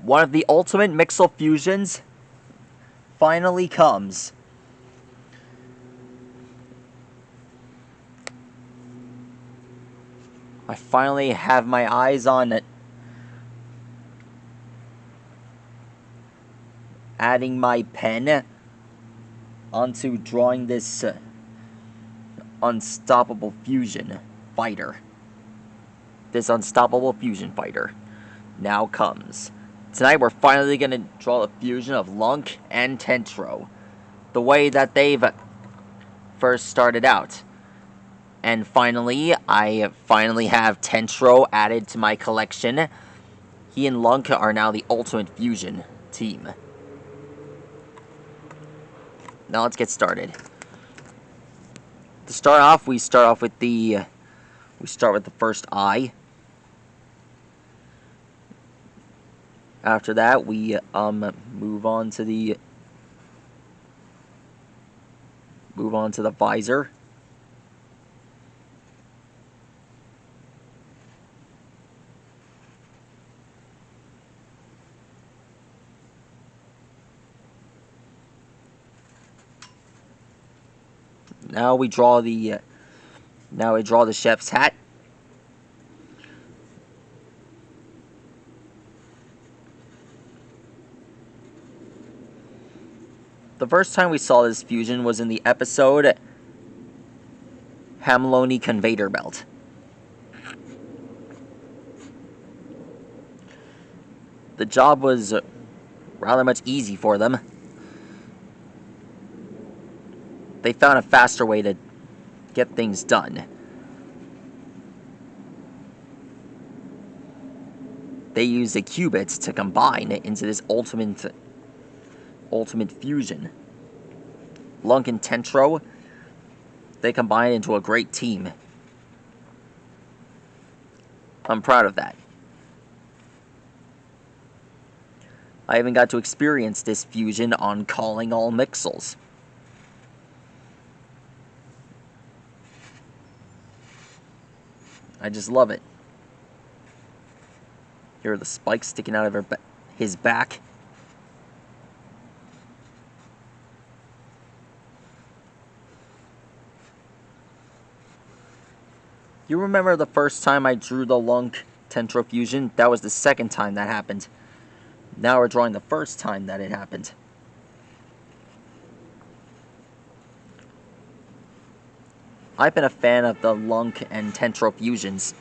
One of the ultimate mixel fusions finally comes. I finally have my eyes on it. Adding my pen onto drawing this unstoppable fusion fighter. This unstoppable fusion fighter now comes. Tonight we're finally going to draw the fusion of Lunk and Tentro, the way that they've first started out. And finally, I finally have Tentro added to my collection. He and Lunk are now the ultimate fusion team. Now let's get started. To start off, we start with the first eye. After that, we move on to the visor. Now we draw the chef's hat. The first time we saw this fusion was in the episode Hamloni Conveyor Belt. The job was rather much easy for them. They found a faster way to get things done. They used the qubits to combine into this ultimate fusion. Lunk and Tentro, they combined into a great team. I'm proud of that. I even got to experience this fusion on Calling All Mixels. I just love it. Here are the spikes sticking out of his back. You remember the first time I drew the Lunk Tentro fusion? That was the second time that happened. Now we're drawing the first time that it happened. I've been a fan of the Lunk and Tentro fusions.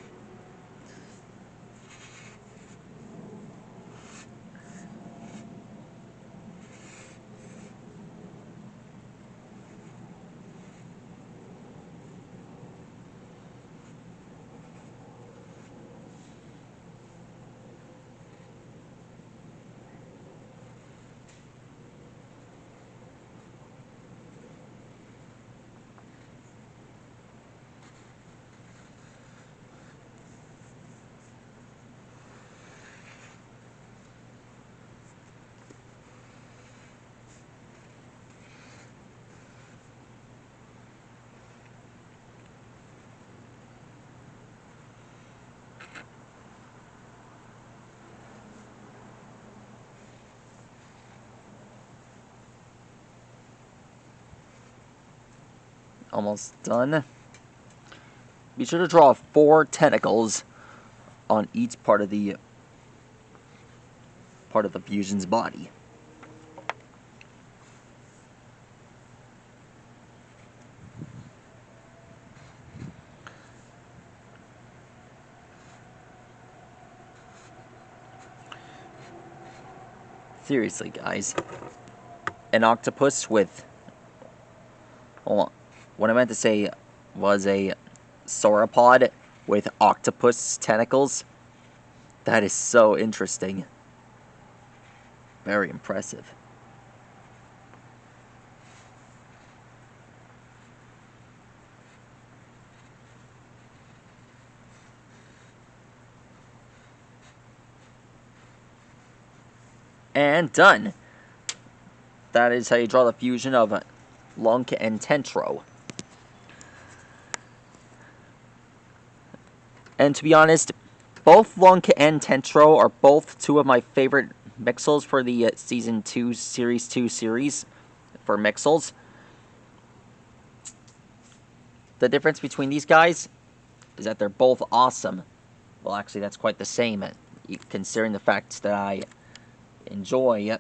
Almost done. Be sure to draw 4 tentacles on each part of the fusion's body. Seriously, guys. An octopus with... Hold on. What I meant to say was a sauropod with octopus tentacles. That is so interesting. Very impressive. And done. That is how you draw the fusion of Lunk and Tentro. And to be honest, both Lunk and Tentro are both two of my favorite mixels for the Season 2, Series 2 series for mixels. The difference between these guys is that they're both awesome. Well, actually, that's quite the same, considering the fact that I enjoy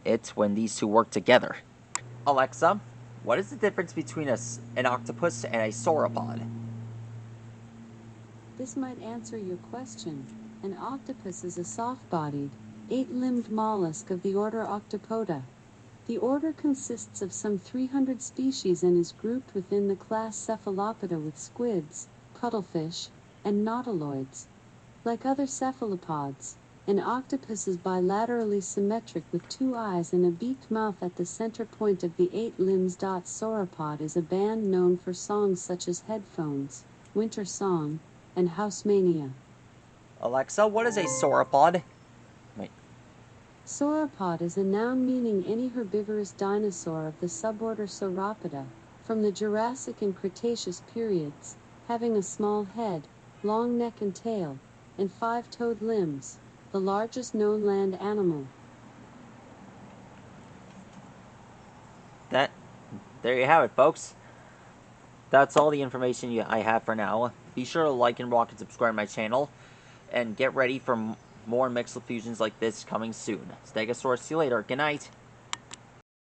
it when these two work together. Alexa, what is the difference between an octopus and a sauropod? This might answer your question. An octopus is a soft-bodied, 8-limbed mollusk of the order Octopoda. The order consists of some 300 species and is grouped within the class Cephalopoda with squids, cuttlefish, and nautiloids. Like other cephalopods, an octopus is bilaterally symmetric with 2 eyes and a beaked mouth at the center point of the 8 limbs. Sauropod is a band known for songs such as Headphones, Winter Song, and Housemania. Alexa, what is a sauropod? Sauropod is a noun meaning any herbivorous dinosaur of the suborder Sauropoda, from the Jurassic and Cretaceous periods, having a small head, long neck and tail, and 5-toed limbs, the largest known land animal. There you have it, folks. That's all the information I have for now. Be sure to like and rock and subscribe to my channel, and get ready for more Mixel fusions like this coming soon. Stegosaurus, see you later. Good night.